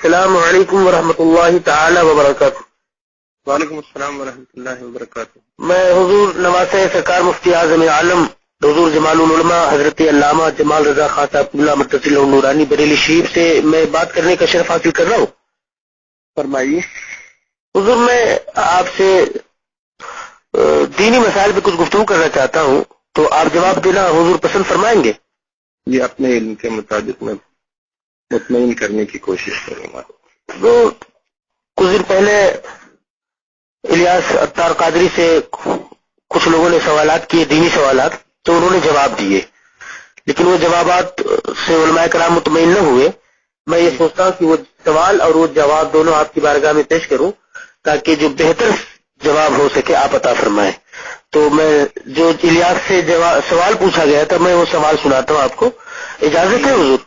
السلام علیکم ورحمۃ اللہ تعالی وبرکاتہ۔ وعلیکم السلام ورحمۃ اللہ وبرکاتہ۔ میں حضور نواز سرکار مفتی اعظم عالم حضور جمال العلماء حضرت علامہ جمال رضا خان صاحب اللہ متصل نورانی بریلی شریف سے میں بات کرنے کا شرف حاصل کر رہا ہوں۔ فرمائیے حضور، میں آپ سے دینی مسائل پہ کچھ گفتگو کرنا چاہتا ہوں، تو آپ جواب دینا حضور پسند فرمائیں گے؟ یہ اپنے علم کے مطابق میں مطمئن کرنے کی کوشش کروں گا۔ تو کچھ دن پہلے الیاس اتار قادری سے کچھ لوگوں نے سوالات کیے، دینی سوالات، تو انہوں نے جواب دیے، لیکن وہ جوابات سے علماء کرام مطمئن نہ ہوئے۔ میں یہ سوچتا ہوں کہ وہ سوال اور وہ جواب دونوں آپ کی بارگاہ میں پیش کروں تاکہ جو بہتر جواب ہو سکے آپ عطا فرمائیں۔ تو میں جو الیاس سے سوال پوچھا گیا تھا میں وہ سوال سناتا ہوں آپ کو، اجازت ہے حضور؟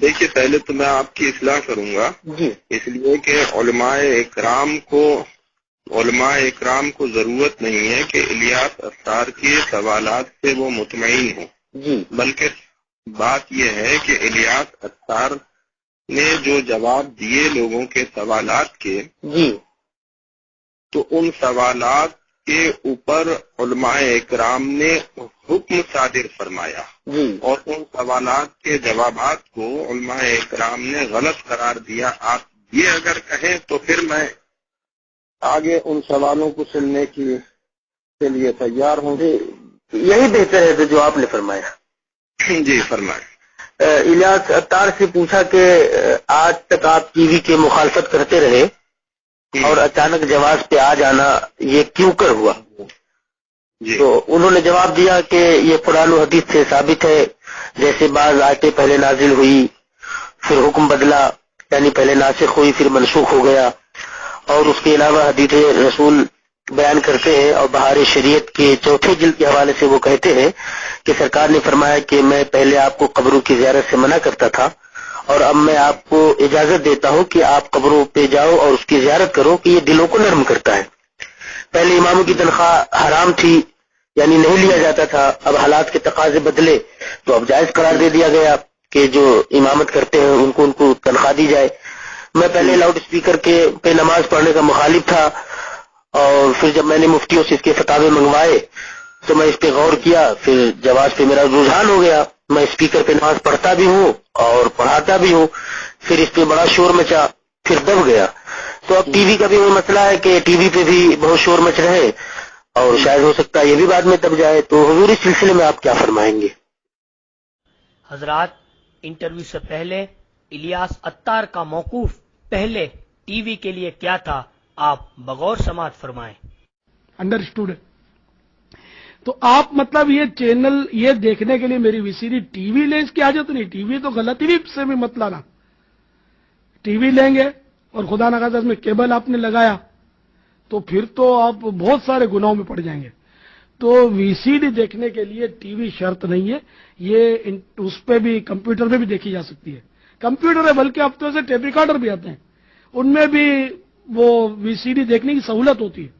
دیکھیے، پہلے تو میں آپ کی اصلاح کروں گا جی، اس لیے کہ علماء اکرام کو ضرورت نہیں ہے کہ الیاس اتار کے سوالات سے وہ مطمئن ہوں، جی، بلکہ بات یہ ہے کہ الیاس اتار نے جو جواب دیے لوگوں کے سوالات کے، جی، تو ان سوالات کے اوپر علماء اکرام نے حکم صادر فرمایا، جی، اور ان سوالات کے جوابات کو علماء اکرام نے غلط قرار دیا۔ آپ یہ اگر کہیں تو پھر میں آگے ان سوالوں کو سننے کے لیے تیار ہوں۔ یہی بہتر ہے جو آپ نے فرمایا۔ جی فرمائیں۔ الیاس اتار سے پوچھا کہ آج تک آپ ٹی وی کے مخالفت کرتے رہے اور اچانک جواز پہ آ جانا یہ کیوں کر ہوا؟ جی، تو انہوں نے جواب دیا کہ یہ قرآن و حدیث سے ثابت ہے، جیسے بعض آیتیں پہلے نازل ہوئی پھر حکم بدلا، یعنی پہلے ناسخ ہوئی پھر منسوخ ہو گیا، اور اس کے علاوہ حدیث رسول بیان کرتے ہیں، اور بہار شریعت کے چوتھے جلد کے حوالے سے وہ کہتے ہیں کہ سرکار نے فرمایا کہ میں پہلے آپ کو قبروں کی زیارت سے منع کرتا تھا اور اب میں آپ کو اجازت دیتا ہوں کہ آپ قبروں پہ جاؤ اور اس کی زیارت کرو کہ یہ دلوں کو نرم کرتا ہے۔ پہلے اماموں کی تنخواہ حرام تھی، یعنی نہیں لیا جاتا تھا، اب حالات کے تقاضے بدلے تو اب جائز قرار دے دیا گیا کہ جو امامت کرتے ہیں ان کو تنخواہ دی جائے۔ میں پہلے لاؤڈ اسپیکر کے پہ نماز پڑھنے کا مخالف تھا، اور پھر جب میں نے مفتیوں سے اس کے فتاوے منگوائے تو میں اس پہ غور کیا، پھر جواز پہ میرا رجحان ہو گیا، میں اسپیکر پہ نماز پڑھتا بھی ہوں اور پڑھاتا بھی ہوں۔ پھر اس پہ بڑا شور مچا، پھر دب گیا۔ تو اب ٹی وی کا بھی وہ مسئلہ ہے کہ ٹی وی پہ بھی بہت شور مچ رہے اور شاید ہو سکتا ہے یہ بھی بعد میں دب جائے۔ تو حضور اس سلسلے میں آپ کیا فرمائیں گے؟ حضرات، انٹرویو سے پہلے الیاس اتار کا موقوف پہلے ٹی وی کے لیے کیا تھا، آپ بغور سماعت فرمائیں۔ انڈرسٹوڈ۔ تو آپ مطلب یہ چینل یہ دیکھنے کے لیے میری وی سی ڈی ٹی وی لیں، اس کی حاجت نہیں۔ ٹی وی تو غلطی بھی سے بھی مت لانا۔ ٹی وی لیں گے اور خدا نخواستہ اس میں کیبل آپ نے لگایا تو پھر تو آپ بہت سارے گناہوں میں پڑ جائیں گے۔ تو وی سی ڈی دیکھنے کے لیے ٹی وی شرط نہیں ہے، یہ اس پہ بھی کمپیوٹر پہ بھی دیکھی جا سکتی ہے۔ کمپیوٹر ہے، بلکہ اب تو ایسے ٹیپ ریکارڈر بھی آتے ہیں، ان میں بھی وہ وی سی ڈی دیکھنے کی سہولت ہوتی ہے،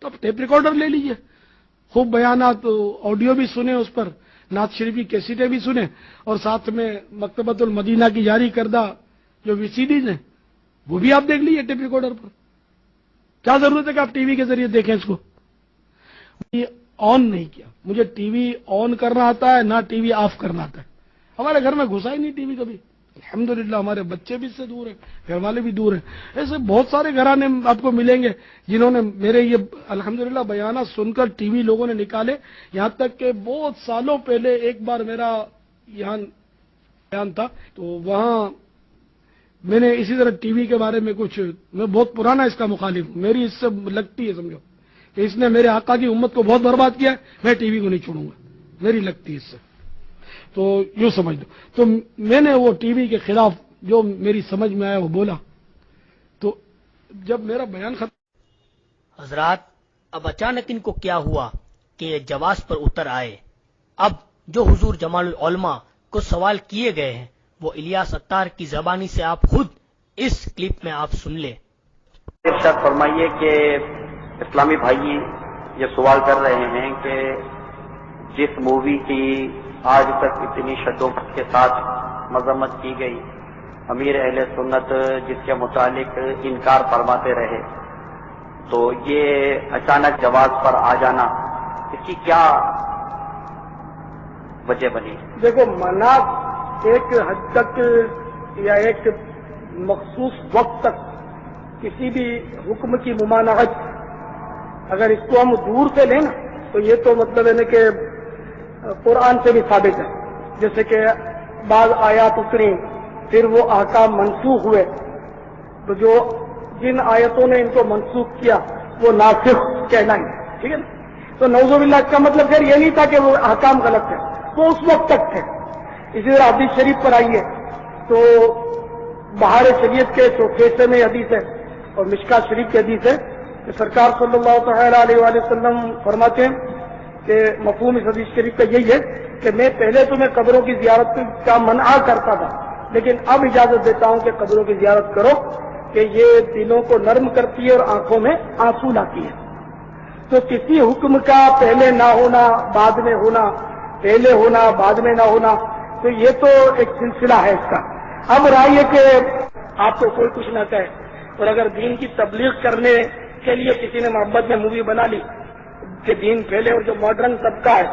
تو آپ ٹیپ ریکارڈر لے لیجئے، خوب بیانات آڈیو بھی سنیں، اس پر نعت شریف کی کیسٹیں بھی سنیں، اور ساتھ میں مکتبۃ المدینہ کی جاری کردہ جو وی سی ڈیز ہیں وہ بھی آپ دیکھ لیجیے ٹیپ ریکارڈر پر۔ کیا ضرورت ہے کہ آپ ٹی وی کے ذریعے دیکھیں اس کو؟ یہ آن نہیں کیا، مجھے ٹی وی آن کرنا آتا ہے، نہ ٹی وی آف کرنا آتا ہے۔ ہمارے گھر میں گھسا ہی نہیں ٹی وی کبھی، الحمدللہ ہمارے بچے بھی اس سے دور ہیں، گھر والے بھی دور ہیں۔ ایسے بہت سارے گھرانے آپ کو ملیں گے جنہوں نے میرے یہ الحمدللہ بیانات سن کر ٹی وی لوگوں نے نکالے، یہاں تک کہ بہت سالوں پہلے ایک بار میرا یہاں بیان تھا تو وہاں میں نے اسی طرح ٹی وی کے بارے میں کچھ، میں بہت پرانا اس کا مخالف ہوں، میری اس سے لگتی ہے، سمجھو کہ اس نے میرے آقا کی امت کو بہت برباد کیا ہے، میں ٹی وی کو نہیں چھوڑوں گا، میری لگتی ہے اس سے، تو یوں سمجھ دو۔ تو میں نے وہ ٹی وی کے خلاف جو میری سمجھ میں آیا وہ بولا، تو جب میرا بیان ختم۔ حضرات، اب اچانک ان کو کیا ہوا کہ یہ جواز پر اتر آئے؟ اب جو حضور جمال العلماء کو سوال کیے گئے ہیں وہ الیاس اتار کی زبانی سے آپ خود اس کلپ میں آپ سن لیں۔ ارشاد فرمائیے کہ اسلامی بھائی یہ سوال کر رہے ہیں کہ جس مووی کی آج تک اتنی شدت کے ساتھ مذمت کی گئی امیر اہل سنت جس کے متعلق انکار فرماتے رہے، تو یہ اچانک جواز پر آ جانا، اس کی کیا وجہ بنی؟ دیکھو، منع ایک حد تک یا ایک مخصوص وقت تک کسی بھی حکم کی ممانعت، اگر اس کو ہم دور سے لیں نا تو یہ تو مطلب ہے نا کہ قرآن سے بھی ثابت ہے. جیسے کہ بعض آیات اتری پھر وہ احکام منسوخ ہوئے، تو جو جن آیتوں نے ان کو منسوخ کیا وہ ناسخ کہلائیں. ٹھیک ہے نا؟ تو نعوذ باللہ کا مطلب پھر یہ نہیں تھا کہ وہ احکام غلط ہے، وہ اس وقت تک تھے. اسی طرح حدیث شریف پر آئیے تو بہار شریعت کے چوتھے حصے میں حدیث ہے اور مشکات شریف کی حدیث ہے کہ سرکار صلی اللہ تعالی علیہ وآلہ وسلم فرماتے ہیں کہ مفہوم اس حدیث شریف کا یہی ہے کہ میں پہلے تمہیں قبروں کی زیارت کا منع کرتا تھا، لیکن اب اجازت دیتا ہوں کہ قبروں کی زیارت کرو، کہ یہ دلوں کو نرم کرتی ہے اور آنکھوں میں آنسو لاتی ہے. تو کسی حکم کا پہلے نہ ہونا، بعد میں ہونا، پہلے ہونا بعد میں نہ ہونا، تو یہ تو ایک سلسلہ ہے اس کا. اب رائے یہ کہ آپ کو کوئی کچھ نہ کہے، اور اگر دین کی تبلیغ کرنے کے لیے کسی نے محبت میں مووی بنا لی کہ دین پھیلے، اور جو ماڈرن طبقہ ہے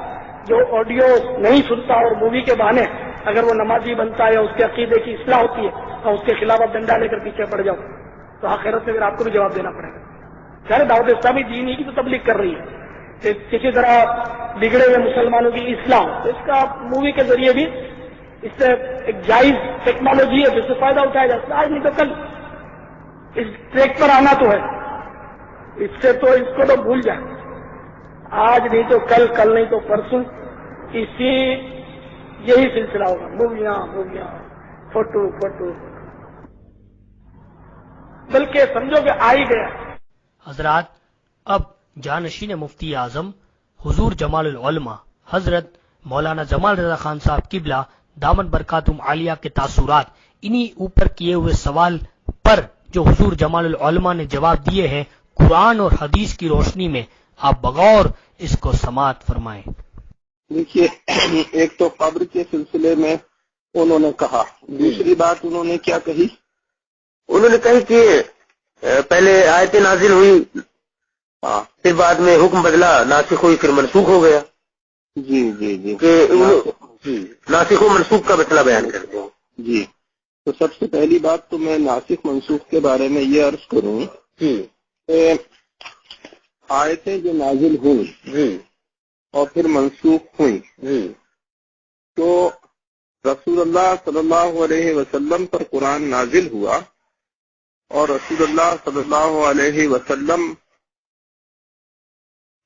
جو آڈیو نہیں سنتا اور مووی کے بہانے اگر وہ نمازی بنتا ہے یا اس کے عقیدے کی اصلاح ہوتی ہے تو اس کے خلاف آپ ڈنڈا لے کر پیچھے پڑ جاؤ تو آخرت میں پھر آپ کو بھی جواب دینا پڑے گا. خیر دعوت اسلامی دین ہی کی تو تبلیغ کر رہی ہے کہ کسی طرح بگڑے ہوئے مسلمانوں کی اصلاح ہو، تو اس کا مووی کے ذریعے بھی اس سے ایک جائز ٹیکنالوجی ہے جس سے فائدہ اٹھایا جا سکتا ہے. آج نہیں تو کل اس ٹریک پر آنا تو ہے، اس سے تو اس کو تو بھول جائیں. آج نہیں تو کل، کل نہیں تو پرسوں یہی سلسلہ ہوگا، موویاں فوٹو، بلکہ سمجھو کہ آ ہی گیا. حضرات، اب جانشین مفتی اعظم حضور جمال العلماء حضرت مولانا جمال رضا خان صاحب قبلہ دامت برکاتہم عالیہ کے تاثرات انہی اوپر کیے ہوئے سوال پر جو حضور جمال العلماء نے جواب دیے ہیں قرآن اور حدیث کی روشنی میں، آپ بغور اس کو سماعت فرمائیں. دیکھیے، ایک تو قبر کے سلسلے میں انہوں نے کہا، دوسری بات انہوں نے کیا کہی؟ انہوں نے کہی کہ پہلے آیتیں نازل ہوئی، پھر بعد میں حکم بدلا، ناسخ ہوئی، پھر منسوخ ہو گیا. جی کہ ناسخ و منسوخ کا مسئلہ بیان کرتے ہیں. جی، تو سب سے پہلی بات تو میں ناسخ منسوخ کے بارے میں یہ عرض کروں کہ آیتیں جو نازل ہوئی اور پھر منسوخ ہوئی تو رسول اللہ صلی اللہ علیہ وسلم پر قرآن نازل ہوا، اور رسول اللہ صلی اللہ علیہ وسلم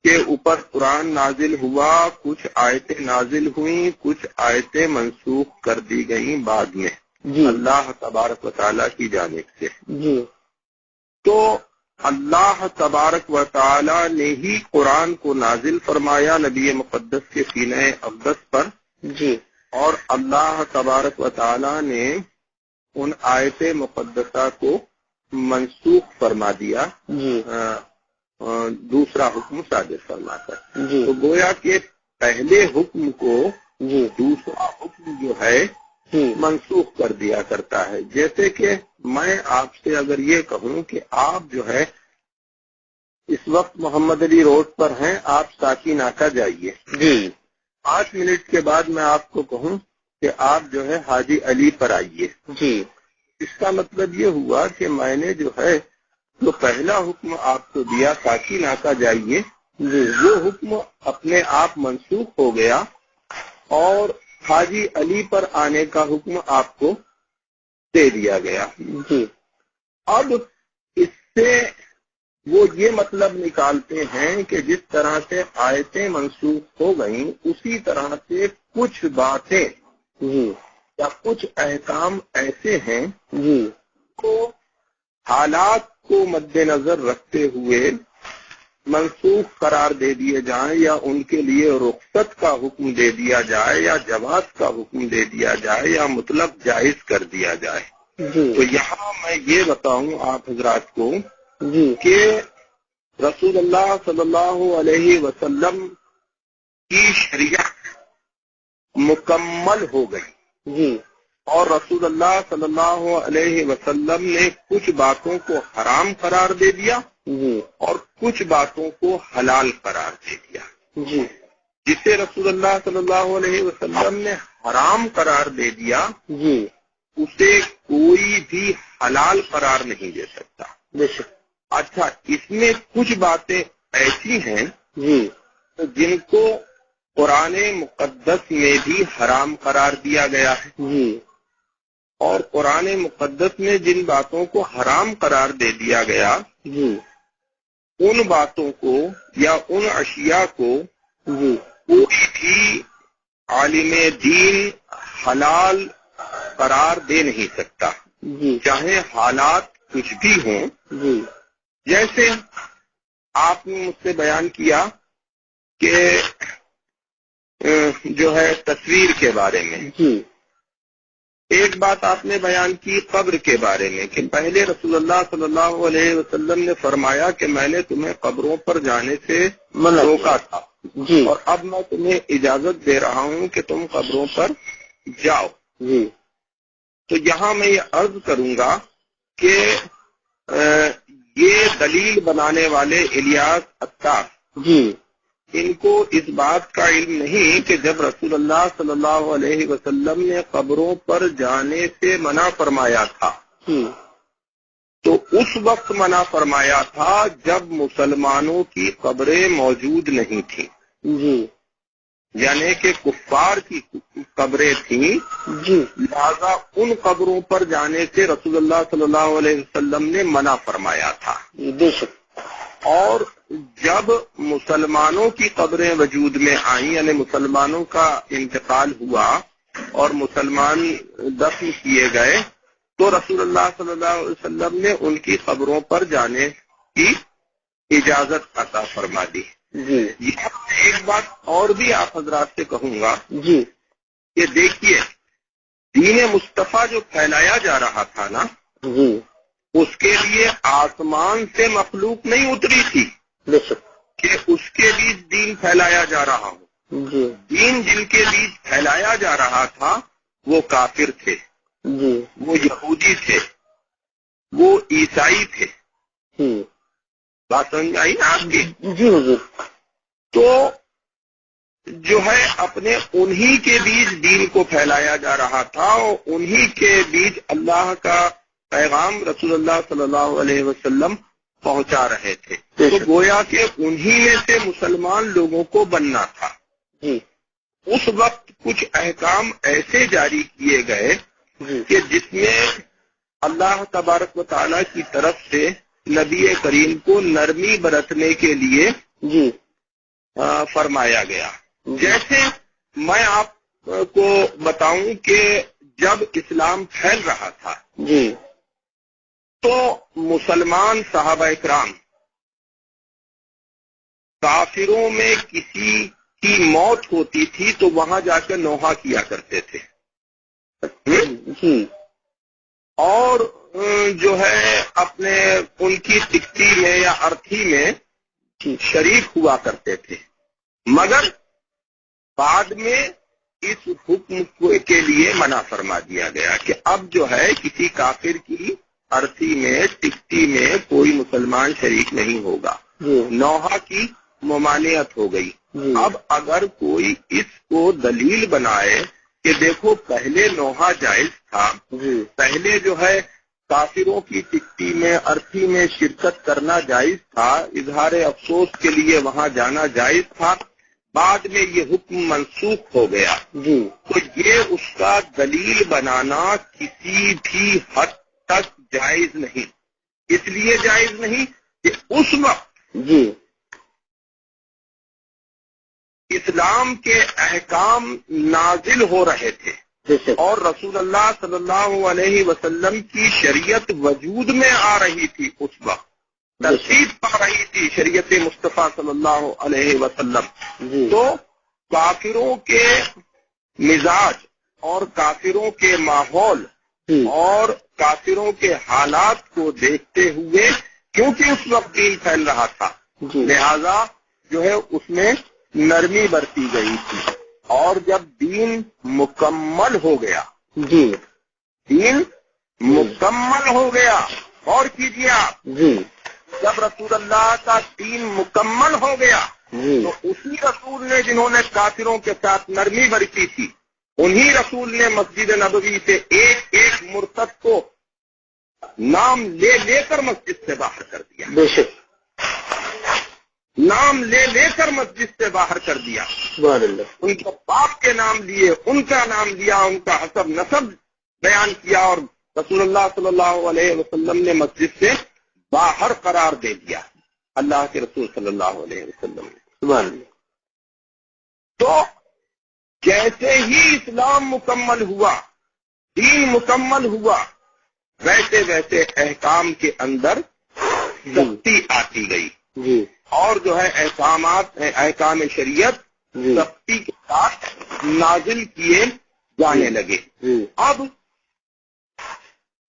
کے اوپر قرآن نازل ہوا، کچھ آیتیں نازل ہوئیں، کچھ آیتیں منسوخ کر دی گئیں بعد میں اللہ تبارک و تعالیٰ کی جانب سے. تو اللہ تبارک و تعالیٰ نے ہی قرآن کو نازل فرمایا نبی مقدس کے سینہ اقدس پر، اور اللہ تبارک و تعالیٰ نے ان آیت مقدسہ کو منسوخ فرما دیا دوسرا حکم صادر فرما کر. تو گویا کہ پہلے حکم کو دوسرا حکم جو ہے منسوخ کر دیا کرتا ہے. جیسے کہ میں آپ سے اگر یہ کہوں کہ آپ جو ہے اس وقت محمد علی روڈ پر ہیں، آپ ساکی ناکہ جائیے، 5 منٹ کے بعد میں آپ کو کہوں کہ آپ جو ہے حاجی علی پر آئیے، اس کا مطلب یہ ہوا کہ میں نے جو ہے جو پہلا حکم آپ کو دیا ساکی ناکہ جائیے، وہ حکم اپنے آپ منسوخ ہو گیا اور حاجی علی پر آنے کا حکم آپ کو دے دیا گیا. اب اس سے وہ یہ مطلب نکالتے ہیں کہ جس طرح سے آیتیں منسوخ ہو گئیں اسی طرح سے کچھ باتیں یا کچھ احکام ایسے ہیں کو حالات کو مد نظر رکھتے ہوئے منسوخ قرار دے دیے جائیں، یا ان کے لیے رخصت کا حکم دے دیا جائے، یا جواز کا حکم دے دیا جائے، یا مطلب جائز کر دیا جائے. تو یہاں میں یہ بتاؤں آپ حضرات کو کہ رسول اللہ صلی اللہ علیہ وسلم کی شریعت مکمل ہو گئی اور رسول اللہ صلی اللہ علیہ وسلم نے کچھ باتوں کو حرام قرار دے دیا جی اور کچھ باتوں کو حلال قرار دے دیا. جی جسے رسول اللہ صلی اللہ علیہ وسلم نے حرام قرار دے دیا جی اسے کوئی بھی حلال قرار نہیں دے سکتا. بے شک. اچھا، اس میں کچھ باتیں ایسی ہیں جی جن کو قرآن مقدس میں بھی حرام قرار دیا گیا ہے، جی اور قرآن مقدس میں جن باتوں کو حرام قرار دے دیا گیا جی ان باتوں کو یا ان اشیاء کو جی کوئی بھی عالم دین حلال قرار دے نہیں سکتا، جی چاہے حالات کچھ بھی ہوں. جی جیسے آپ نے مجھ سے بیان کیا کہ جو ہے تصویر کے بارے میں، جی ایک بات آپ نے بیان کی قبر کے بارے میں کہ پہلے رسول اللہ صلی اللہ علیہ وسلم نے فرمایا کہ میں نے تمہیں قبروں پر جانے سے منع روکا تھا، جی اور اب میں تمہیں اجازت دے رہا ہوں کہ تم قبروں پر جاؤ. جی تو یہاں میں یہ عرض کروں گا کہ یہ دلیل بنانے والے الیاس عطار، جی ان کو اس بات کا علم نہیں کہ جب رسول اللہ صلی اللہ علیہ وسلم نے قبروں پر جانے سے منع فرمایا تھا جی تو اس وقت منع فرمایا تھا جب مسلمانوں کی قبریں موجود نہیں تھیں، جی یعنی کہ کفار کی قبریں تھیں، جی لہذا ان قبروں پر جانے سے رسول اللہ صلی اللہ علیہ وسلم نے منع فرمایا تھا. بے شک. اور جب مسلمانوں کی قبریں وجود میں آئیں، یعنی مسلمانوں کا انتقال ہوا اور مسلمان دفن کیے گئے، تو رسول اللہ صلی اللہ علیہ وسلم نے ان کی قبروں پر جانے کی اجازت عطا فرما دی. جی یہاں ایک بات اور بھی آپ حضرات سے کہوں گا جی کہ دیکھیے، دین مصطفیٰ جو پھیلایا جا رہا تھا نا، جی اس کے لیے آسمان سے مخلوق نہیں اتری تھی بے شک. کہ اس کے بیچ دین پھیلایا جا رہا ہو. جی دین جن کے بیچ پھیلایا جا رہا تھا وہ کافر تھے، جی وہ یہودی تھے، وہ عیسائی تھے. جی بات سمجھ آئی نا آپ کی؟ جی حضور. تو جو ہے اپنے انہی کے بیچ دین کو پھیلایا جا رہا تھا اور انہی کے بیچ اللہ کا پیغام رسول اللہ صلی اللہ علیہ وسلم پہنچا رہے تھے. تو گویا کہ انہی میں سے مسلمان لوگوں کو بننا تھا. جی اس وقت کچھ احکام ایسے جاری کیے گئے جی کہ جس میں اللہ تبارک و تعالیٰ کی طرف سے نبی کریم کو نرمی برتنے کے لیے جی فرمایا گیا. جیسے میں آپ کو بتاؤں کہ جب اسلام پھیل رہا تھا جی تو مسلمان صحابہ اکرام کافروں میں کسی کی موت ہوتی تھی تو وہاں جا کر نوحہ کیا کرتے تھے، جی اور جو ہے اپنے ان کی ٹکٹی میں یا ارتھی میں شریک ہوا کرتے تھے. مگر بعد میں اس حکم کے لیے منع فرما دیا گیا کہ اب جو ہے کسی کافر کی ارتھی میں ٹکٹی میں کوئی مسلمان شریک نہیں ہوگا. نوحہ کی ممانعت ہو گئی. اب اگر کوئی اس کو دلیل بنائے کہ دیکھو پہلے نوحہ جائز تھا، پہلے جو ہے کافروں کی ٹکٹی میں ارتھی میں شرکت کرنا جائز تھا، اظہار افسوس کے لیے وہاں جانا جائز تھا، بعد میں یہ حکم منسوخ ہو گیا، تو یہ اس کا دلیل بنانا کسی بھی حد تک جائز نہیں. اس لیے جائز نہیں کہ اس وقت اسلام کے احکام نازل ہو رہے تھے اور رسول اللہ صلی اللہ علیہ وسلم کی شریعت وجود میں آ رہی تھی، اس وقت ترتیب پا رہی تھی شریعت مصطفیٰ صلی اللہ علیہ وسلم. تو کافروں کے مزاج اور کافروں کے ماحول اور کافروں کے حالات کو دیکھتے ہوئے، کیونکہ اس وقت دین پھیل رہا تھا، لہذا جو ہے اس میں نرمی برتی گئی تھی. اور جب دین مکمل ہو گیا دین مکمل ہو گیا. اور کیجیے آپ، جی جب رسول اللہ کا دین مکمل ہو گیا جی تو اسی رسول نے جنہوں نے کافروں کے ساتھ نرمی برتی تھی، انہی رسول نے مسجد نبوی سے ایک ایک مرتد کو نام لے لے کر مسجد سے باہر کر دیا. بے شک. نام لے لے کر مسجد سے باہر کر دیا. سبحان اللہ. ان کے باپ کے نام لیے، ان کا نام لیا، ان کا حسب نسب بیان کیا، اور رسول اللہ صلی اللہ علیہ وسلم نے مسجد سے باہر قرار دے دیا اللہ کے رسول صلی اللہ علیہ وسلم نے. سبحان اللہ. تو جیسے ہی اسلام مکمل ہوا، دین مکمل ہوا، ویسے ویسے احکام کے اندر سختی آتی گئی، جی اور جو ہے احکام شریعت جی سختی کے ساتھ نازل کیے جانے لگے. جی اب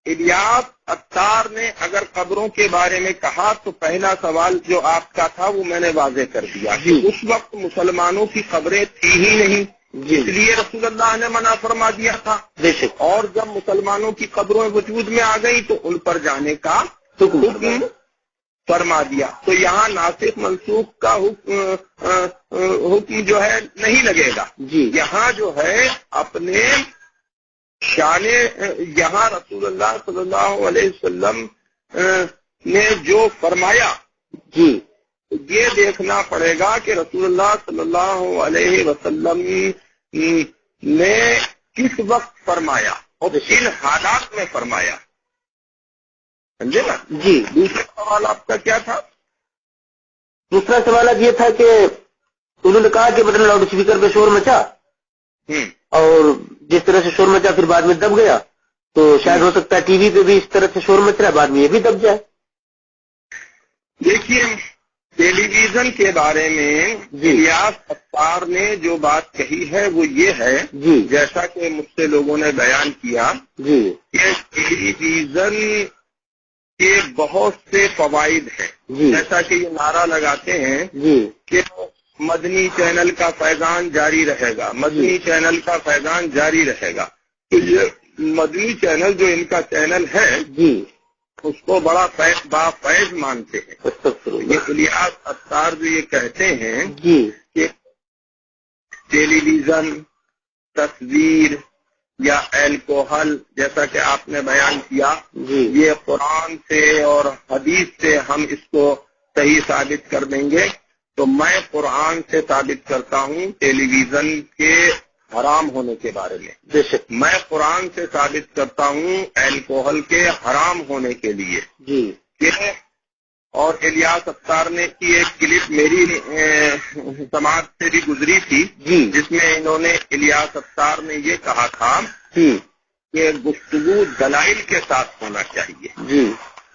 الیاس اتار نے اگر قبروں کے بارے میں کہا تو پہلا سوال جو آپ کا تھا وہ میں نے واضح کر دیا کہ جی. اس وقت مسلمانوں کی قبریں تھی ہی نہیں، جی اس لیے رسول اللہ نے منع فرما دیا تھا. بے شک. اور جب مسلمانوں کی قبریں وجود میں آ گئی تو ان پر جانے کا حکم حکم فرما دیا. تو یہاں ناسخ منسوخ کا حکم جو ہے نہیں لگے گا. جی یہاں جو ہے اپنے شان، یہاں رسول اللہ صلی اللہ علیہ وسلم نے جو فرمایا جی یہ دیکھنا پڑے گا کہ رسول اللہ صلی اللہ علیہ وسلم نے کس وقت فرمایا اور کن حالات میں فرمایا. سمجھے نا؟ جی. دوسرا سوال آپ کا کیا تھا؟ دوسرا سوال یہ تھا کہ انہوں نے کہا کہ مطلب لاؤڈ اسپیکر پہ شور مچا، اور جس طرح سے شور مچا پھر بعد میں دب گیا، تو شاید ہو سکتا ہے ٹی وی پہ بھی اس طرح سے شور مچ رہا ہے، بعد میں یہ بھی دب جائے. دیکھیے، ٹیلی ویژن کے بارے میں الیاس اتار نے جو بات کہی ہے وہ یہ ہے، جی جیسا کہ مجھ سے لوگوں نے بیان کیا جی کہ ٹیلی ویژن کے بہت سے فوائد ہیں. جی جیسا کہ یہ نعرہ لگاتے ہیں جی کہ مدنی چینل کا فیضان جاری رہے گا، مدنی چینل کا فیضان جاری رہے گا. تو یہ مدنی چینل جو ان کا چینل ہے جی اس کو بڑا فیض مانتے ہیں. استغفر اللہ. یہ الیاس اتار جو یہ کہتے ہیں جی کہ ٹیلی ویژن، تصویر یا الکوہل جیسا کہ آپ نے بیان کیا، جی یہ قرآن سے اور حدیث سے ہم اس کو صحیح ثابت کر دیں گے. تو میں قرآن سے ثابت کرتا ہوں ٹیلی ویژن کے حرام ہونے کے بارے میں. بے شک. میں قرآن سے ثابت کرتا ہوں الکوہل کے حرام ہونے کے لیے. جی کہ اور الیاس اتار نے کی ایک کلپ میری سماعت سے بھی گزری تھی، جی جس میں انہوں نے الیاس اتار نے یہ کہا تھا جی کہ گفتگو دلائل کے ساتھ ہونا چاہیے. جی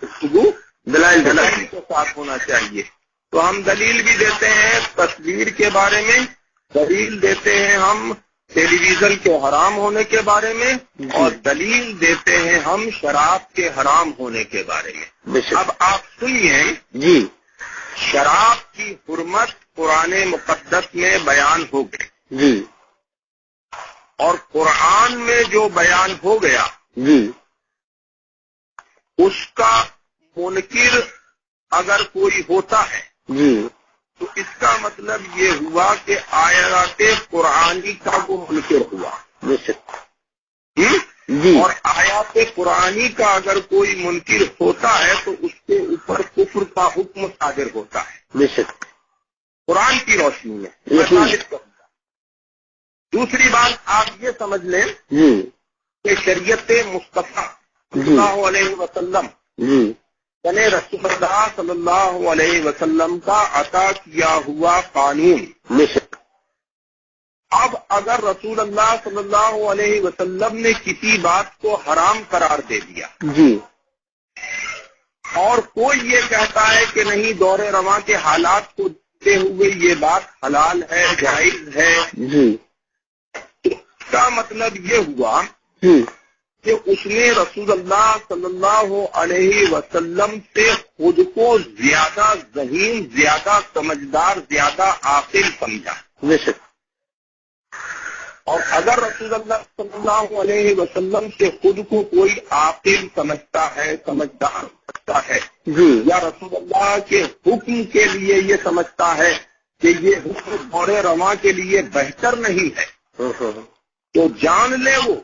گفتگو دلائل کے ساتھ ہونا چاہیے. تو ہم دلیل بھی دیتے ہیں تصویر کے بارے میں، دلیل دیتے ہیں ہم ٹیلی ویژن کے حرام ہونے کے بارے میں، اور دلیل دیتے ہیں ہم شراب کے حرام ہونے کے بارے میں. بے شک. اب آپ سنیے، جی شراب کی حرمت قرآن مقدس میں بیان ہو گئی، جی اور قرآن میں جو بیان ہو گیا جی اس کا منکر اگر کوئی ہوتا ہے جی تو اس کا مطلب یہ ہوا کہ آیات قرآنی کا وہ منکر ہوا. بے شک. جی اور آیات قرآنی کا اگر کوئی منکر ہوتا ہے تو اس کے اوپر کفر کا حکم صادر ہوتا ہے بے شک. قرآن کی روشنی میں. یقین. میں ثابت کروں گا. دوسری بات آپ یہ سمجھ لیں جی کہ شریعت مصطفیٰ صلی جی اللہ علیہ وسلم جی یعنی رسول اللہ صلی اللہ علیہ وسلم کا عطا کیا ہوا قانون. بے شک. اب اگر رسول اللہ صلی اللہ علیہ وسلم نے کسی بات کو حرام قرار دے دیا جی اور کوئی یہ کہتا ہے کہ نہیں، دور رواں کے حالات کو دیکھتے ہوئے یہ بات حلال ہے، جائز ہے، جی اس کا مطلب یہ ہوا جی کہ اس نے رسول اللہ صلی اللہ علیہ وسلم سے خود کو زیادہ ذہین، زیادہ سمجھدار، زیادہ عاقل سمجھا. بے شک. اور اگر رسول اللہ صلی اللہ علیہ وسلم سے خود کو کوئی عاقل سمجھتا ہے، سمجھدار سمجھتا ہے، جی یا رسول اللہ کے حکم کے لیے یہ سمجھتا ہے کہ یہ حکم دور رواں کے لیے بہتر نہیں ہے، تو جان لے وہ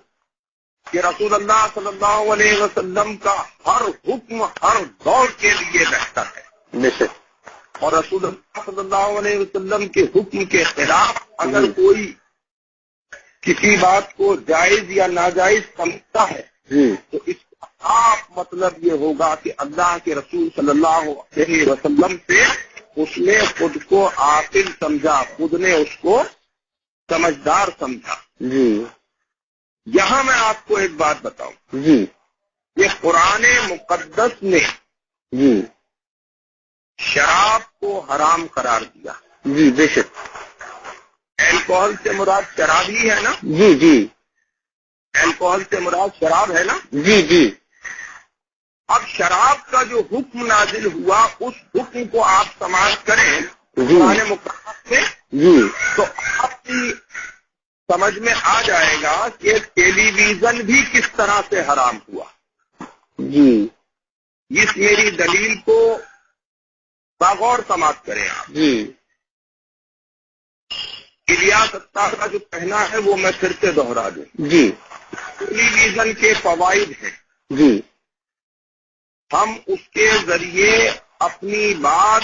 کہ رسول اللہ صلی اللہ علیہ وسلم کا ہر حکم ہر دور کے لیے بہتر ہے، اور رسول اللہ صلی اللہ علیہ وسلم کے حکم کے خلاف اگر کوئی کسی بات کو جائز یا ناجائز سمجھتا ہے تو اس کا صاف مطلب یہ ہوگا کہ اللہ کے رسول صلی اللہ علیہ وسلم سے اس نے خود کو عاقل سمجھا، خود نے اس کو سمجھدار سمجھا۔ جی یہاں میں آپ کو ایک بات بتاؤں، جی یہ قرآن مقدس نے جی شراب کو حرام قرار دیا۔ جی بے شک۔ الکوہل سے مراد شراب ہی ہے نا؟ جی جی الکوہل سے مراد شراب ہے نا؟ جی جی اب شراب کا جو حکم نازل ہوا اس حکم کو آپ سماعت کریں جی قرآن مقدس میں جی تو آپ کی سمجھ میں آ جائے گا کہ ٹیلی ویژن بھی کس طرح سے حرام ہوا۔ جی اس میری دلیل کو باغور سماعت کریں آپ۔ جی الیاس اتار کا جو کہنا ہے وہ میں پھر سے دوہرا دوں، جی ٹیلی ویژن کے فوائد ہیں، جی ہم اس کے ذریعے اپنی بات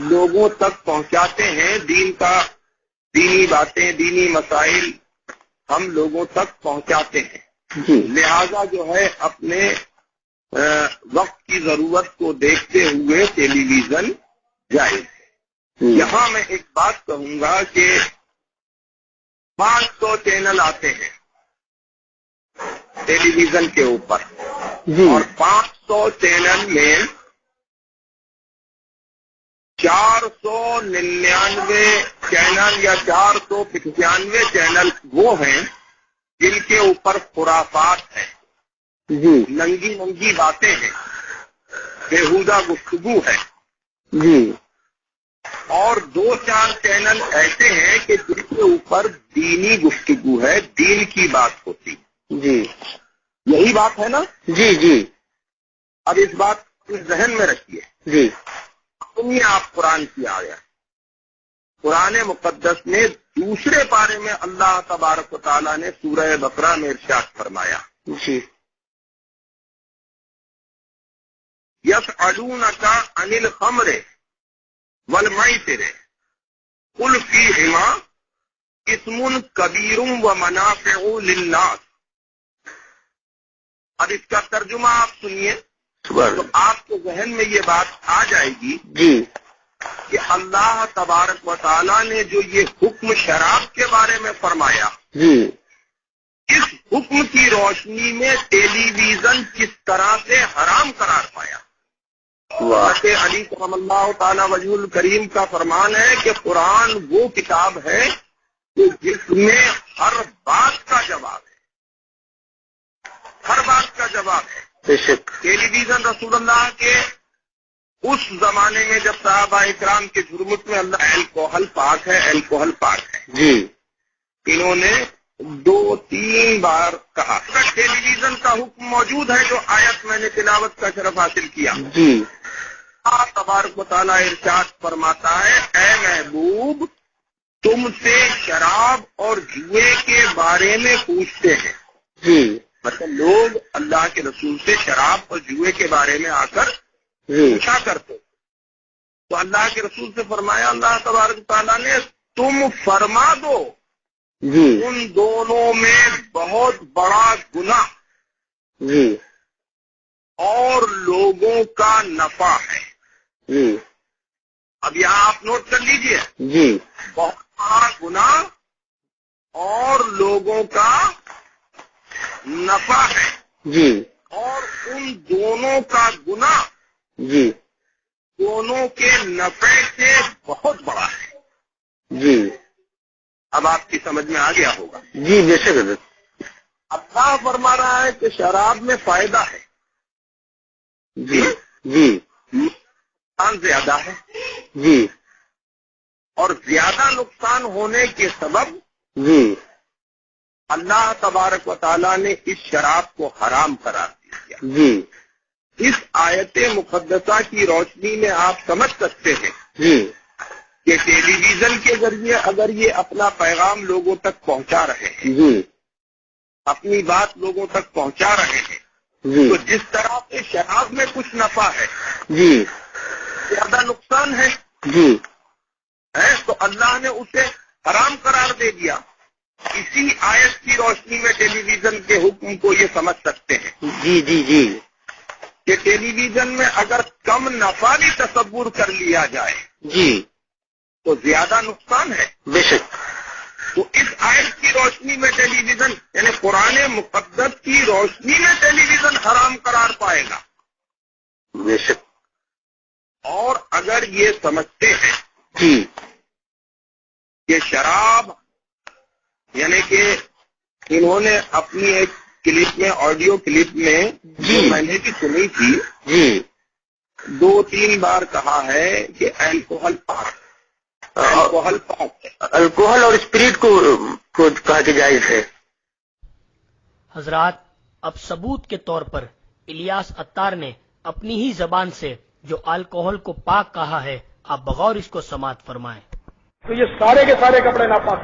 لوگوں تک پہنچاتے ہیں، دینی باتیں، دینی مسائل ہم لوگوں تک پہنچاتے ہیں، جی لہذا جو ہے اپنے وقت کی ضرورت کو دیکھتے ہوئے ٹیلی ویژن جائز ہے۔ یہاں میں ایک بات کہوں گا کہ 500 چینل آتے ہیں ٹیلی ویژن کے اوپر، جی اور 500 چینل میں 499 چینل یا 495 چینل وہ ہیں جن کے اوپر خرافات ہیں، جی ننگی باتیں ہیں، بےہودہ گفتگو ہے، جی اور 2-4 چینل ایسے ہیں کہ جن کے اوپر دینی گفتگو ہے، دین کی بات ہوتی، جی یہی بات ہے نا؟ جی جی اب اس بات کو ذہن میں رکھیے، جی سنیے آپ قرآن کی آیت۔ قرآن مقدس میں دوسرے پارے میں اللہ تبارک و تعالیٰ نے سورہ بقرہ میں ارشاد فرمایا، جی یسألونک عن الخمر والمیسر قل فیہما اسم کبیر ومنافع للناس۔ اب اس کا ترجمہ آپ سنیے تو آپ کے ذہن میں یہ بات آ جائے گی جی کہ اللہ تبارک و تعالیٰ نے جو یہ حکم شراب کے بارے میں فرمایا، جی اس حکم کی روشنی میں ٹیلی ویژن کس طرح سے حرام قرار پایا۔ حضرت علی کرم اللہ تعالی وجہ الکریم کا فرمان ہے کہ قرآن وہ کتاب ہے کہ جس میں ہر بات کا جواب ہے، ہر بات کا جواب ہے۔ بے شک۔ ٹیلی ویژن رسول اللہ کے اس زمانے میں جب صحابہ اکرام کے جرمت میں اللہ الکوہل پاک ہے، الکوہل پاک ہے، جی انہوں نے 2-3 بار کہا۔ ٹیلی ویژن کا حکم موجود ہے جو آیت میں نے تلاوت کا شرف حاصل کیا۔ جی اللہ تبارک و تعالیٰ ارشاد فرماتا ہے، اے محبوب تم سے شراب اور جوئے کے بارے میں پوچھتے ہیں۔ جی مطلب لوگ اللہ کے رسول سے شراب اور جوئے کے بارے میں آ کر جی پوچھا کرتے، تو اللہ کے رسول سے فرمایا اللہ تبارک و تعالیٰ نے تم فرما دو جی ان دونوں میں بہت بڑا گناہ جی اور لوگوں کا نفع ہے۔ جی اب یہاں آپ نوٹ کر لیجئے، جی بہت بڑا گناہ اور لوگوں کا نفع ہے، جی اور ان دونوں کا گناہ جی دونوں کے نفع سے بہت بڑا ہے۔ جی اب آپ کی سمجھ میں آ گیا ہوگا۔ جی بے شک حضرت۔ اللہ فرما رہا ہے کہ شراب میں فائدہ ہے، جی جی نقصان زیادہ ہے، جی اور زیادہ نقصان ہونے کے سبب جی اللہ تبارک و تعالیٰ نے اس شراب کو حرام قرار دیا. جی اس آیت مقدسہ کی روشنی میں آپ سمجھ سکتے ہیں جی کہ ٹیلی ویژن کے ذریعے اگر یہ اپنا پیغام لوگوں تک پہنچا رہے ہیں، جی اپنی بات لوگوں تک پہنچا رہے ہیں، جی تو جس طرح سے شراب میں کچھ نفع ہے، جی زیادہ نقصان ہے، جی تو اللہ نے اسے حرام قرار دے دیا. اسی آیت کی روشنی میں ٹیلی ویژن کے حکم کو یہ سمجھ سکتے ہیں جی جی جی کہ ٹیلی ویژن میں اگر کم نفع بھی تصور کر لیا جائے جی تو زیادہ نقصان ہے. بے شک. تو اس آیت کی روشنی میں ٹیلی ویژن یعنی قرآن مقدس کی روشنی میں ٹیلی ویژن حرام قرار پائے گا. بے شک. اور اگر یہ سمجھتے ہیں جی کہ شراب یعنی کہ انہوں نے اپنی ایک کلپ میں آڈیو کلپ میں جو میں نے بھی سنی تھی جی 2-3 بار کہا ہے کہ الکوہل پاک ہے. الکوہل اور اسپرٹ کو کہا کہ جائز ہے. حضرات، اب ثبوت کے طور پر الیاس عطار نے اپنی ہی زبان سے جو الکوہل کو پاک کہا ہے، آپ بغور اس کو سماعت فرمائیں. تو یہ سارے کے سارے کپڑے ناپاک،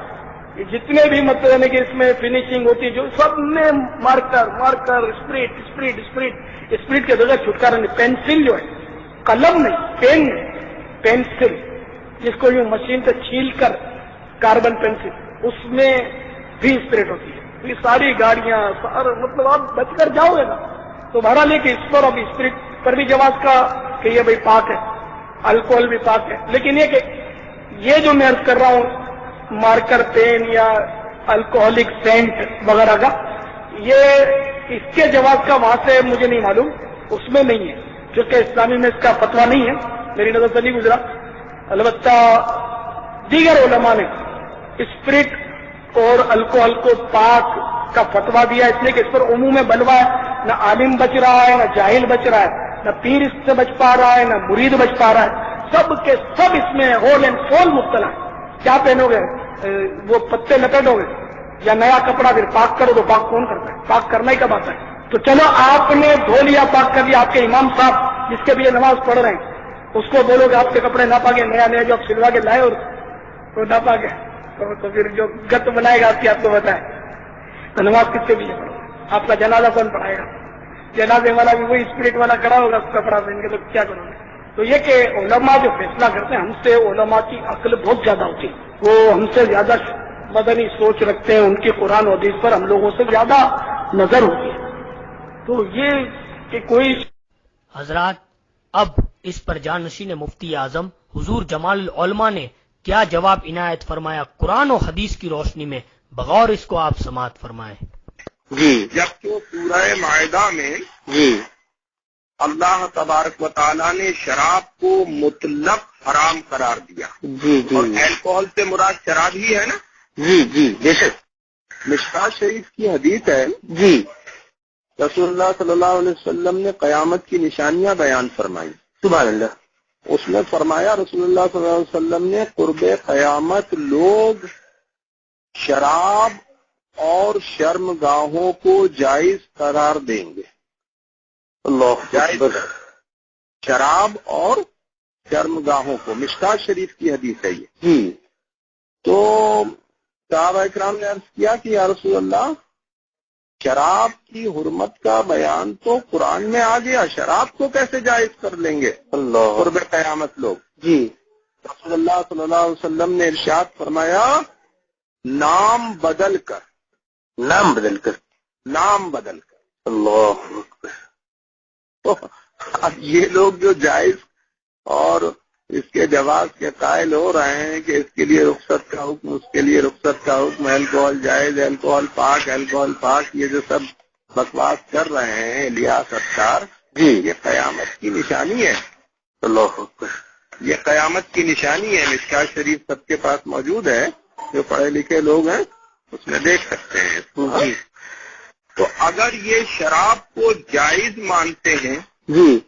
یہ جتنے بھی مطلب یعنی کہ اس میں فنیشنگ ہوتی ہے جو سب میں مارکر اسپرٹ کے بغیر چھٹکارا نہیں. پینسل جو ہے، قلم نہیں، پینسل جس کو یوں مشین سے چھیل کر کاربن پینسل، اس میں بھی اسپرٹ ہوتی ہے. یہ ساری گاڑیاں مطلب آپ بچ کر جاؤ گے نا. تو بہرحال یہ کہ اس پر اب اسپرٹ پر بھی جواز کا کہ یہ بھائی پاک ہے، الکوہل بھی پاک ہے. لیکن یہ کہ یہ جو میں عرض کر رہا ہوں مارکر پین یا الکوہلک سینٹ وغیرہ کا، یہ اس کے جواز کا وہاں سے مجھے نہیں معلوم، اس میں نہیں ہے، کیونکہ اسلامی میں اس کا فتویٰ نہیں ہے، میری نظر سے نہیں گزرا. البتہ دیگر علماء نے اسپرٹ اور الکوہل کو پاک کا فتویٰ دیا، اس لیے کہ اس پر عموم بلوا ہے. نہ عالم بچ رہا ہے، نہ جاہل بچ رہا ہے، نہ پیر اس سے بچ پا رہا ہے، نہ مرید بچ پا رہا ہے. سب کے سب اس میں ہول اینڈ فول مبتلا ہے. کیا پہنو گے؟ وہ پتے لپیٹو گے یا نیا کپڑا پھر پاک کرو تو پاک کون کرتا ہے؟ پاک کرنا ہی کب آتا ہے؟ تو چلو آپ نے دھو لیا، پاک کر لیا. آپ کے امام صاحب جس کے بھی یہ نماز پڑھ رہے ہیں اس کو بولو کہ آپ کے کپڑے نہ پاکے، نیا جو آپ سلوا کے لائے اور وہ نہ پاکے، تو پھر جو گت بنائے گا آپ کو بتائے تو نماز کس کے بھی پڑھو؟ آپ کا جنازہ کون پڑھائے گا؟ جنازے والا بھی وہی اسپرٹ والا کھڑا ہوگا کپڑا پہن کے، تو کیا کرو گے؟ تو یہ کہ علماء جو فیصلہ کرتے ہیں، ہم سے علماء کی عقل بہت زیادہ ہوتی ہے، وہ ہم سے زیادہ مدنی سوچ رکھتے ہیں، ان کی قرآن و حدیث پر ہم لوگوں سے زیادہ نظر ہوتی ہے. تو یہ کہ کوئی حضرات، اب اس پر جانشین مفتی اعظم حضور جمال العلماء نے کیا جواب عنایت فرمایا قرآن و حدیث کی روشنی میں، بغور اس کو آپ سماعت فرمائیں. جی جبکہ سورہ مائدہ میں جی اللہ تبارک و تعالیٰ نے شراب کو مطلق حرام قرار دیا، جی اور جی الکوہل سے مراد شراب ہی ہے نا. جی جی بے شک. مشکوٰۃ شریف کی حدیث ہے، جی رسول اللہ صلی اللہ علیہ وسلم نے قیامت کی نشانیاں بیان فرمائی. سبحان اللہ. اس میں فرمایا رسول اللہ صلی اللہ علیہ وسلم نے قرب قیامت لوگ شراب اور شرم گاہوں کو جائز قرار دیں گے. اللہ جائز اکبر. شراب اور شرم گاہوں کو، مشکوٰۃ شریف کی حدیث ہے یہ. جی تو صحابہ اکرام نے عرض کیا کہ یا رسول اللہ، شراب کی حرمت کا بیان تو قرآن میں آ گیا، شراب کو کیسے جائز کر لیں گے اللہ. قرب قیامت لوگ؟ جی رسول اللہ صلی اللہ علیہ وسلم نے ارشاد فرمایا، نام بدل کر نام بدل کر. اللہ اکبر. تو اب یہ لوگ جو جائز اور اس کے جواز کے قائل ہو رہے ہیں کہ اس کے لیے رخصت کا حکم، اس کے لیے رخصت کا حکم، الکوہل جائز، الکوہل پاک، یہ جو سب بکواس کر رہے ہیں الیاس عطار، جی یہ قیامت کی نشانی ہے. اللہ اکبر. یہ قیامت کی نشانی ہے. مشکوٰۃ شریف سب کے پاس موجود ہے، جو پڑھے لکھے لوگ ہیں اس میں دیکھ سکتے ہیں. جی تو اگر یہ شراب کو جائز مانتے ہیں جی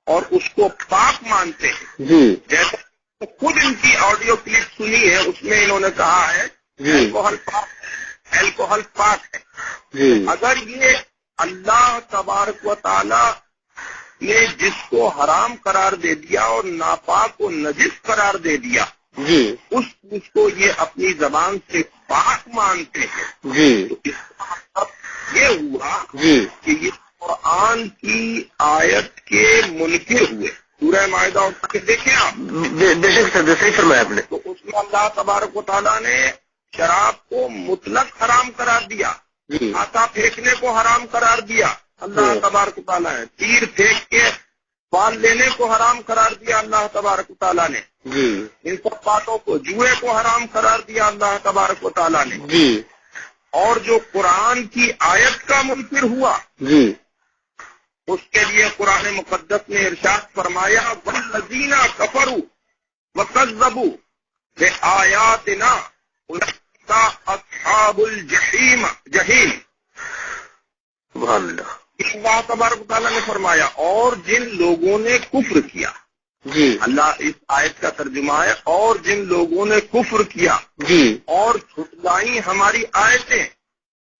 اور اس کو پاک مانتے ہیں، جی جیسے خود ان کی آڈیو کلپ سنی ہے، اس میں انہوں نے کہا ہے جی الکوہل پاک ہے. الکوہل پاک ہے. جی اگر یہ اللہ تبارک و تعالی نے جس کو حرام قرار دے دیا اور ناپاک کو نجس قرار دے دیا، جی اس چیز کو یہ اپنی زبان سے پاک مانتے ہیں، جی تو اس کا مطلب یہ ہوا جی کہ یہ قرآن کی آیت کے منکر ہوئے. سورہ مائدہ اٹھا کے دیکھیں آپ، بے شک سر صحیح فرمایا آپ نے. تو اس میں اللہ تبارک و تعالیٰ نے شراب کو مطلق حرام قرار دیا، جی آتا پھینکنے کو حرام قرار دیا اللہ تبارک و تعالیٰ نے، تیر پھینک کے بال لینے کو حرام قرار دیا اللہ تبارک و تعالیٰ نے، جی ان سب باتوں کو، جوئے کو حرام قرار دیا اللہ تبارک و تعالیٰ نے. جی اور جو قرآن کی آیت کا منکر ہوا جی اس کے لیے قرآن مقدس نے ارشاد فرمایا والذین کفروا وکذبوا بآیاتنا اولئک اصحاب الجحیم. سبحان اللہ. اللہ تبارک و تعالیٰ نے فرمایا اور جن لوگوں نے کفر کیا، جی اللہ اس آیت کا ترجمہ ہے، اور جن لوگوں نے کفر کیا جی اور جھٹلائیں ہماری آیتیں،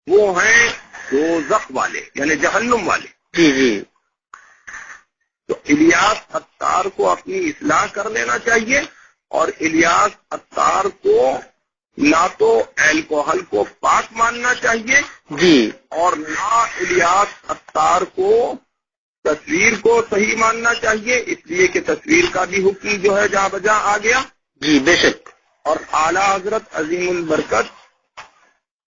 وہ ہیں دوزخ والے یعنی جہنم والے. جی جی تو الیاس اتار کو اپنی اصلاح کر لینا چاہیے، اور الیاس اتار کو نہ تو الکوہل کو پاک ماننا چاہیے جی اور نہ الیاس اتار کو تصویر کو صحیح ماننا چاہیے، اس لیے کہ تصویر کا بھی حکم جو ہے جہاں بجا آ گیا. جی بے شک. اور اعلیٰ حضرت عظیم البرکت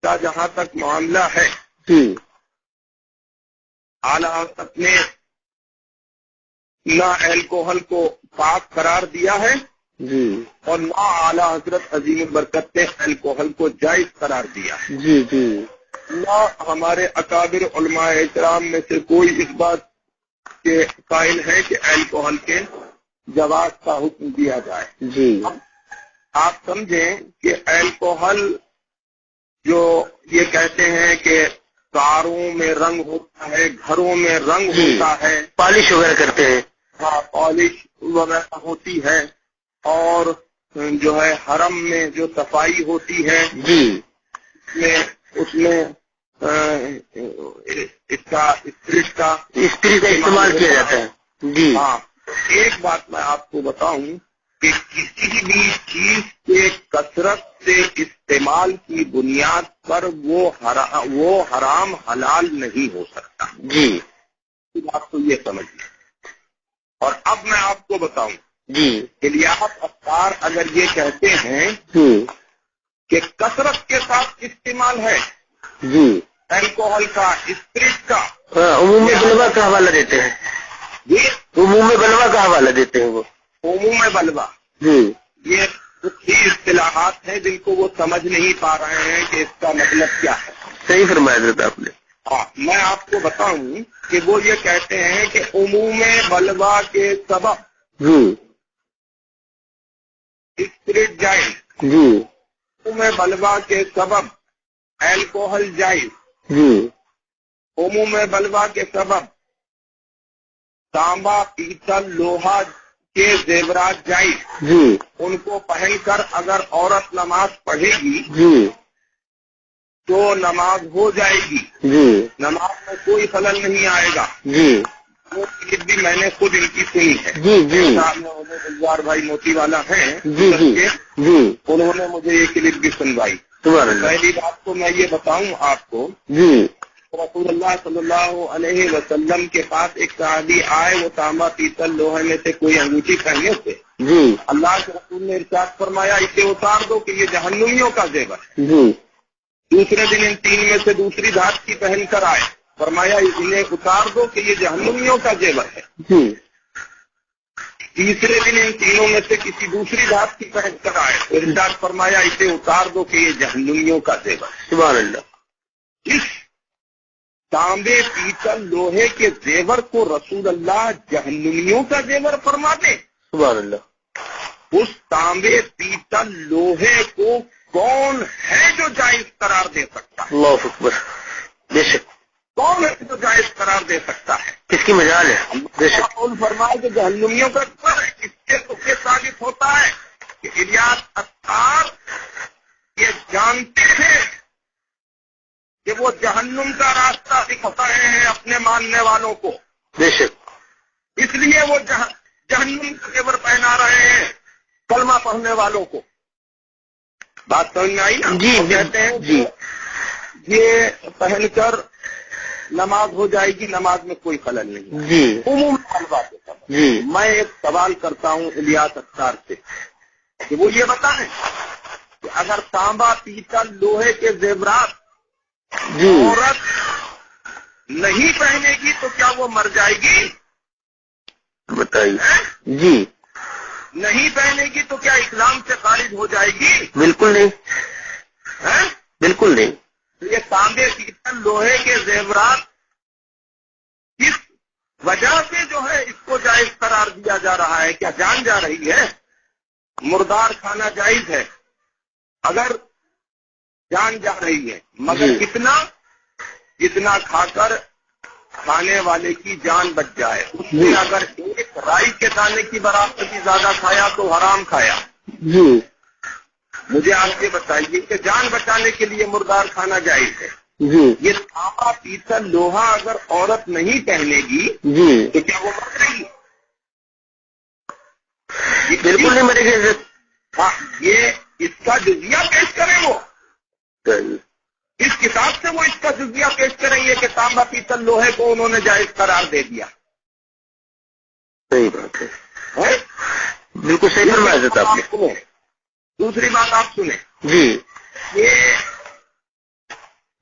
کا جہاں تک معاملہ ہے، جی اعلیٰ حضرت نے نہ الکوہل کو پاک قرار دیا ہے جی اور نہ اعلیٰ حضرت عظیم البرکت نے الکوہل کو جائز قرار دیا ہے. جی جی نہ ہمارے اکابر علماء اکرام میں سے کوئی اس بات کے قائل ہے کہ الکوہل کے جواز کا حکم دیا جائے. جی آپ سمجھیں کہ الکوہل جو یہ کہتے ہیں کہ کاروں میں رنگ ہوتا ہے، گھروں میں رنگ جی. ہوتا ہے، پالش وغیرہ کرتے ہیں. ہاں پالش وغیرہ ہوتی ہے، اور جو ہے حرم میں جو صفائی ہوتی ہے جی اس میں اس کا اسپرٹ کا استعمال کیا جاتا ہے. جی ہاں. ایک بات میں آپ کو بتاؤں کہ کسی بھی چیز کے کثرت سے استعمال کی بنیاد پر وہ حرام حلال نہیں ہو سکتا. جی آپ تو یہ سمجھ لیں. اور اب میں آپ کو بتاؤں جی الیاس اتار اگر یہ کہتے ہیں کہ کثرت کے ساتھ استعمال ہے جی الکوہل کا، اسپرٹ کا، عموم بلوا کا حوالہ دیتے ہیں. یہ عموم بلوا کا حوالہ دیتے ہیں وہ. عموم بلوا، جی یہ کچھ ہی اصطلاحات ہیں جن کو وہ سمجھ نہیں پا رہے ہیں کہ اس کا مطلب کیا ہے. صحیح فرمایا حضرت آپ نے. ہاں میں آپ کو بتاؤں کہ وہ یہ کہتے ہیں کہ عموم بلوا کے سبب جی اسپرٹ جائز، جی عموم بلوا کے سبب الکوہل جائز، جی عموم بلوا کے سبب تانبا پیتل لوہا کے زیورات جائز، جی ان کو پہن کر اگر عورت نماز پڑھے گی جی تو نماز ہو جائے گی، جی نماز میں کوئی خلل نہیں آئے گا. جی وہ کلپ بھی میں نے خود ان کی سنی ہے. جی جی صاحب نے گلزار بھائی موتی والا ہیں، جی جی جی انہوں نے مجھے یہ کلپ بھی سنوائی. سبحان اللہ. پہلی بات تو میں یہ بتاؤں آپ کو، جی رسول اللہ صلی اللہ علیہ وسلم کے پاس ایک صحابی آئے، وہ تانبا پیتل لوہے میں سے کوئی انگوٹھی پہنے تھے. جی اللہ کے رسول نے ارشاد فرمایا اسے اتار دو کہ یہ جہنمیوں کا زیور ہے. جی دوسرے دن ان تین میں سے دوسری دھات کی پہن کر آئے، فرمایا انہیں اتار دو کہ یہ جہنمیوں کا زیور ہے. جی تیسرے دن ان تینوں میں سے کسی دوسری دھات کی پہن کر آئے، ارشاد فرمایا اسے اتار دو کہ یہ جہنمیوں کا زیور ہے. سبحان اللہ. اس تانبے پیتل لوہے کے زیور کو رسول اللہ جہنمیوں کا زیور فرماتے. سبحان اللہ. اس تانبے پیتل لوہے کو کون ہے جو جائز قرار دے سکتا ہے؟ اللہ اکبر. بے شک. کون ہے جو جائز قرار دے سکتا ہے؟ کس کی مجال ہے. بے شک. رسول فرمائے کہ جہنمیوں کا زیور ہے. اس سے تو یہ ثابت ہوتا ہے کہ الیاس اتار یہ جانتے ہیں کہ وہ جہنم کا راستہ دکھا رہے ہیں اپنے ماننے والوں کو، بے شک، اس لیے وہ جہنم کا زیور پہنا رہے ہیں کلمہ پڑھنے والوں کو۔ بات سمجھ میں آئی نا؟ جی وہ کہتے ہیں جی یہ پہن کر نماز ہو جائے گی، نماز میں کوئی خلل نہیں۔ جی عموم طلبا کے ساتھ جی میں ایک سوال کرتا ہوں الیاس اختار سے کہ وہ یہ بتائیں کہ اگر تانبا پیتل لوہے کے زیورات جی عورت نہیں پہنے گی تو کیا وہ مر جائے گی؟ بتائیے۔ جی نہیں پہنے گی تو کیا اسلام سے خارج ہو جائے گی؟ بالکل نہیں، ہیں؟ بالکل نہیں۔ یہ تانبے پیتل لوہے کے زیورات کس وجہ سے جو ہے اس کو جائز قرار دیا جا رہا ہے؟ کیا جان جا رہی ہے؟ مردار کھانا جائز ہے اگر جان جا رہی ہے، مگر جی۔ کتنا؟ جتنا کھا کر کھانے والے کی جان بچ جائے۔ اس جی۔ نے اگر ایک رائی کے دانے کی برابر بھی زیادہ کھایا تو حرام کھایا۔ جی مجھے آپ یہ بتائیے کہ جان بچانے کے لیے مردار کھانا جائز ہے، جی یہ تانبا پیتل لوہا اگر عورت نہیں پہنے گی جی تو کیا وہ مر جائے گی؟ بالکل نہیں میرے خیال سے۔ ہاں، یہ اس کا جزیہ پیش کریں، وہ صحیح، اس کتاب سے وہ اس کا جزیہ پیش کریں گے کہ تانبا پیتل لوہے کو انہوں نے جائز قرار دے دیا صحیح بات ہے، ہے؟ بالکل صحیح فرمایا جاتا آپ نے۔ سنیں، دوسری بات آپ سنیں، جی یہ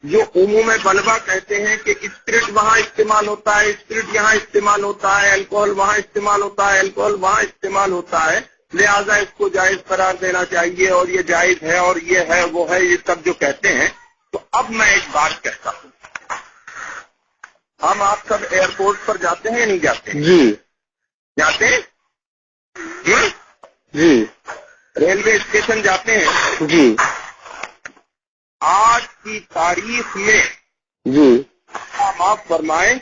جو عموم بلوا کہتے ہیں کہ اسپرٹ وہاں استعمال ہوتا ہے، اسپرٹ یہاں استعمال ہوتا ہے، الکوہل وہاں استعمال ہوتا ہے، الکوہل وہاں استعمال ہوتا ہے، لہذا اس کو جائز قرار دینا چاہیے اور یہ جائز ہے اور یہ ہے وہ ہے، یہ سب جو کہتے ہیں۔ تو اب میں ایک بات کہتا ہوں، ہم آپ سب ایئرپورٹ پر جاتے ہیں یا نہیں جاتے؟ جی جاتے ہیں؟ جی ریلوے اسٹیشن جاتے ہیں؟ جی آج کی تاریخ میں جی معاف فرمائیں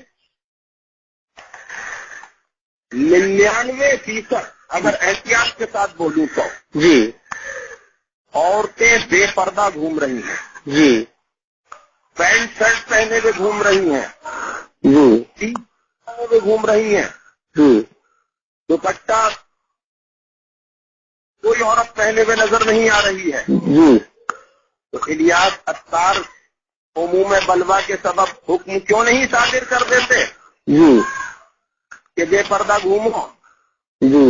99% اگر احتیاط کے ساتھ بولوں تو جی عورتیں بے پردہ گھوم رہی ہیں، جی پینٹ شرٹ پہنے ہوئے گھوم رہی ہیں، جی ٹی پہنے ہوئے گھوم رہی ہیں، جی دوپٹہ کوئی عورت پہنے ہوئے نظر نہیں آ رہی ہے۔ جی تو الیاس اختار عموم بلوا کے سبب حکم کیوں نہیں صادر کر دیتے جی کہ بے پردہ گھومو؟ جی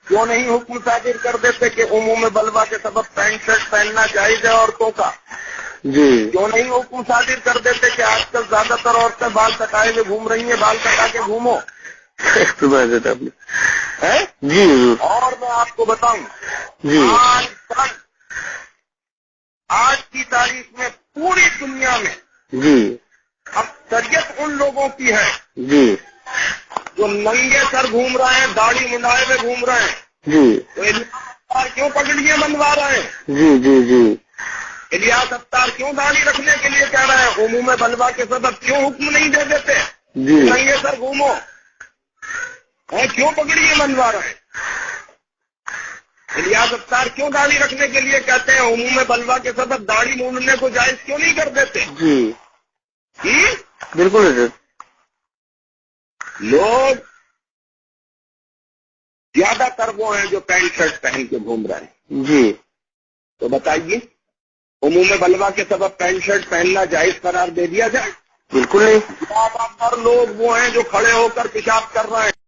کیوں نہیں حکم صادر کر دیتے کہ عموم بلوا کے سبب پینٹ شرٹ پہننا جائز ہے عورتوں کا؟ جی کیوں نہیں حکم صادر کر دیتے کہ آج کل زیادہ تر عورتیں بال کٹائے ہوئے گھوم رہی ہیں، بال کٹا کے گھومو؟ فرمایا جاتا آپ نے۔ ہے؟ جی حضور۔ اور میں آپ کو بتاؤں، جی آج کی تاریخ میں پوری دنیا میں جی اکثریت ان لوگوں کی ہے جی جو ننگے سر گھوم رہے ہیں، داڑھی منڈائے ہوئے گھوم رہے ہیں۔ جی تو الیاس اختار کیوں پگڑیاں بنوا رہے ہیں؟ جی جی جی الیاس اختار کیوں داڑھی رکھنے کے لیے کہہ رہے ہیں؟ عموم بلوا کے سبب کیوں حکم نہیں دے دیتے جی ننگے سر گھومو؟ کیوں پگڑیاں بنوا رہے ہیں؟ الیاس اختار کیوں داڑھی رکھنے کے لیے کہتے ہیں؟ عموم بلوا کے سبب داڑھی مونڈنے کو جائز کیوں نہیں کر دیتے؟ جی بالکل حضرت۔ لوگ زیادہ تر وہ ہیں جو پینٹ شرٹ پہن کے گھوم رہے ہیں، جی تو بتائیے عموم بلوا کے سبب پینٹ شرٹ پہننا جائز قرار دے دیا جائے؟ بالکل نہیں۔ زیادہ تر لوگ وہ ہیں جو کھڑے ہو کر پیشاب کر رہے ہیں،